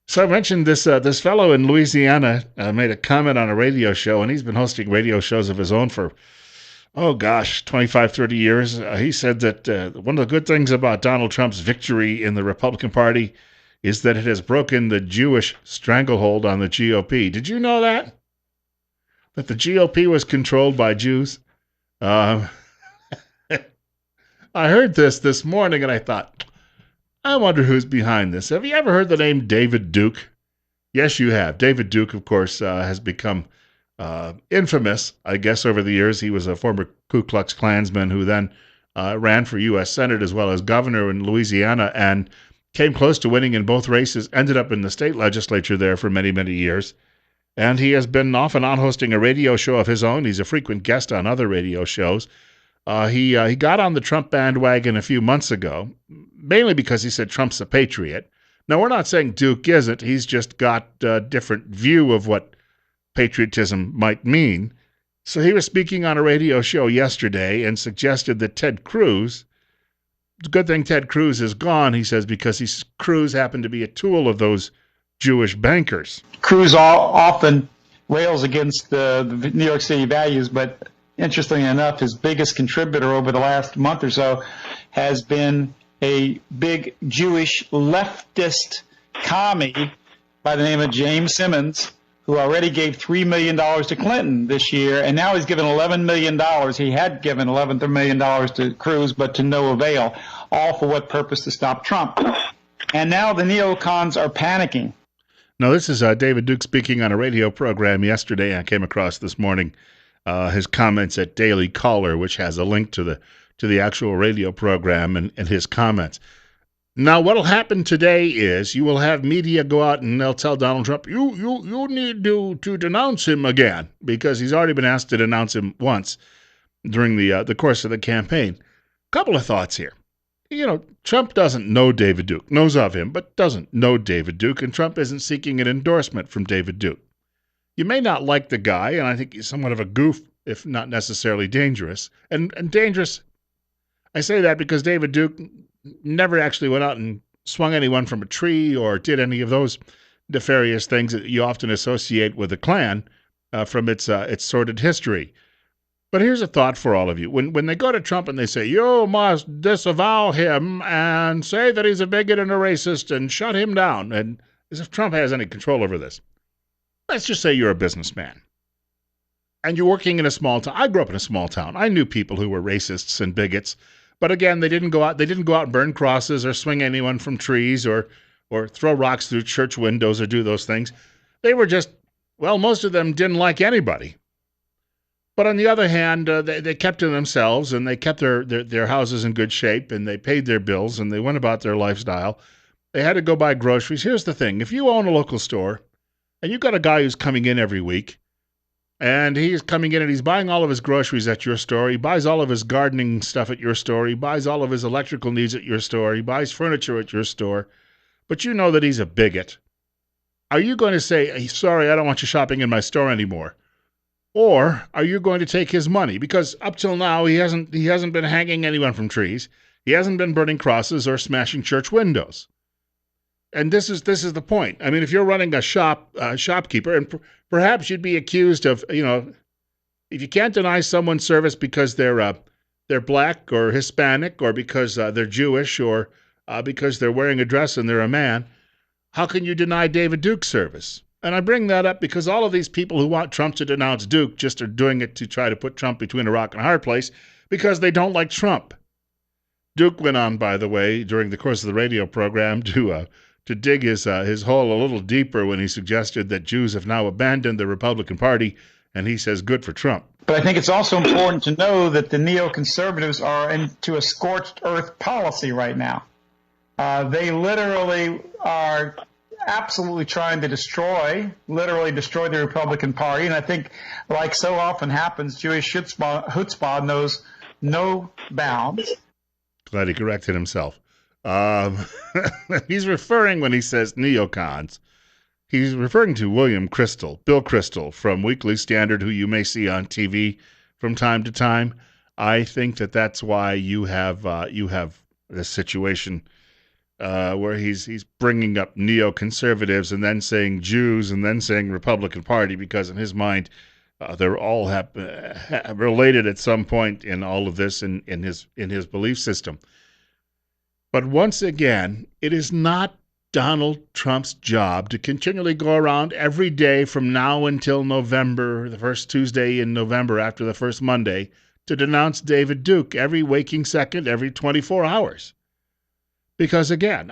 So I mentioned this fellow in Louisiana made a comment on a radio show, and he's been hosting radio shows of his own for, oh gosh, 25, 30 years. He said that one of the good things about Donald Trump's victory in the Republican Party is that it has broken the Jewish stranglehold on the GOP. Did you know that? That the GOP was controlled by Jews? Uh, I heard this morning, and I thought, I wonder who's behind this. Have you ever heard the name David Duke? Yes, you have. David Duke, of course, has become infamous, I guess, over the years. He was a former Ku Klux Klansman who then ran for U.S. Senate as well as governor in Louisiana and came close to winning in both races, ended up in the state legislature there for many, many years. And he has been off and on hosting a radio show of his own. He's a frequent guest on other radio shows. He got on the Trump bandwagon a few months ago, mainly because he said Trump's a patriot. Now, we're not saying Duke isn't. He's just got a different view of what patriotism might mean. So he was speaking on a radio show yesterday and suggested that Ted Cruz, it's a good thing Ted Cruz is gone, he says, because Cruz happened to be a tool of those Jewish bankers. Cruz often rails against the New York City values, but interestingly enough, his biggest contributor over the last month or so has been a big Jewish leftist commie by the name of James Simmons, who already gave $3 million to Clinton this year, and now he's given $11 million. He had given $11 million to Cruz, but to no avail, all for what purpose? To stop Trump. And now the neocons are panicking. Now, this is David Duke speaking on a radio program yesterday. I came across this morning his comments at Daily Caller, which has a link to the actual radio program and his comments. Now, what'll happen today is you will have media go out and they'll tell Donald Trump, you need to denounce him again, because he's already been asked to denounce him once during the course of the campaign. Couple of thoughts here. Trump doesn't know David Duke, knows of him, but doesn't know David Duke, and Trump isn't seeking an endorsement from David Duke. You may not like the guy, and I think he's somewhat of a goof, if not necessarily dangerous. And dangerous, I say that because David Duke never actually went out and swung anyone from a tree or did any of those nefarious things that you often associate with the Klan from its sordid history. But here's a thought for all of you. When they go to Trump and they say, you must disavow him and say that he's a bigot and a racist and shut him down, and as if Trump has any control over this. Let's just say you're a businessman and you're working in a small town. I grew up in a small town. I knew people who were racists and bigots, but again, they didn't go out and burn crosses or swing anyone from trees or throw rocks through church windows or do those things. They were just, most of them didn't like anybody. But on the other hand, they kept to themselves, and they kept their houses in good shape, and they paid their bills, and they went about their lifestyle. They had to go buy groceries. Here's the thing. If you own a local store, and you've got a guy who's coming in every week, and he's coming in and he's buying all of his groceries at your store, he buys all of his gardening stuff at your store, he buys all of his electrical needs at your store, he buys furniture at your store, but you know that he's a bigot, are you going to say, hey, sorry, I don't want you shopping in my store anymore? Or are you going to take his money? Because up till now, he hasn't been hanging anyone from trees. He hasn't been burning crosses or smashing church windows. And this is the point. I mean, if you're running a shopkeeper, and perhaps you'd be accused of, if you can't deny someone service because they're black or Hispanic, or because they're Jewish, or because they're wearing a dress and they're a man, how can you deny David Duke service? And I bring that up because all of these people who want Trump to denounce Duke just are doing it to try to put Trump between a rock and a hard place because they don't like Trump. Duke went on, by the way, during the course of the radio program to dig his hole a little deeper when he suggested that Jews have now abandoned the Republican Party, and he says good for Trump. But I think it's also important to know that the neoconservatives are into a scorched earth policy right now. They literally are absolutely trying to literally destroy the Republican Party. And I think, like so often happens, Jewish chutzpah knows no bounds. Glad he corrected himself. He's referring, when he says neocons, he's referring to Bill Kristol from Weekly Standard, who you may see on TV from time to time. I think that's why you have this situation where he's bringing up neoconservatives and then saying Jews and then saying Republican Party because in his mind they're all related at some point in all of this in his belief system. But once again, it is not Donald Trump's job to continually go around every day from now until November, the first Tuesday in November after the first Monday, to denounce David Duke every waking second, every 24 hours. Because again,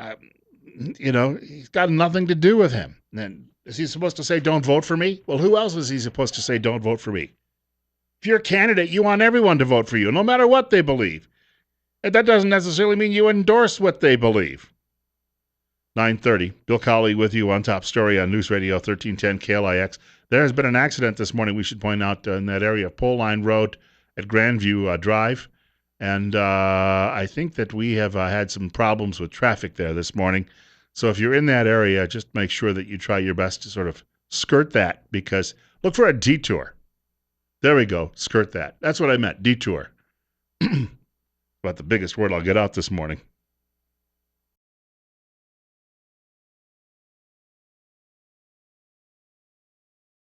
he's got nothing to do with him. And is he supposed to say, don't vote for me? Well, who else is he supposed to say, don't vote for me? If you're a candidate, you want everyone to vote for you, no matter what they believe. And that doesn't necessarily mean you endorse what they believe. 9:30, Bill Colley with you on Top Story on News Radio 1310 KLIX. There has been an accident this morning, we should point out, in that area, Pole Line Road at Grandview Drive. And I think that we have had some problems with traffic there this morning. So if you're in that area, just make sure that you try your best to sort of skirt that, because look for a detour. There we go, skirt that. That's what I meant, detour. About the biggest word I'll get out this morning.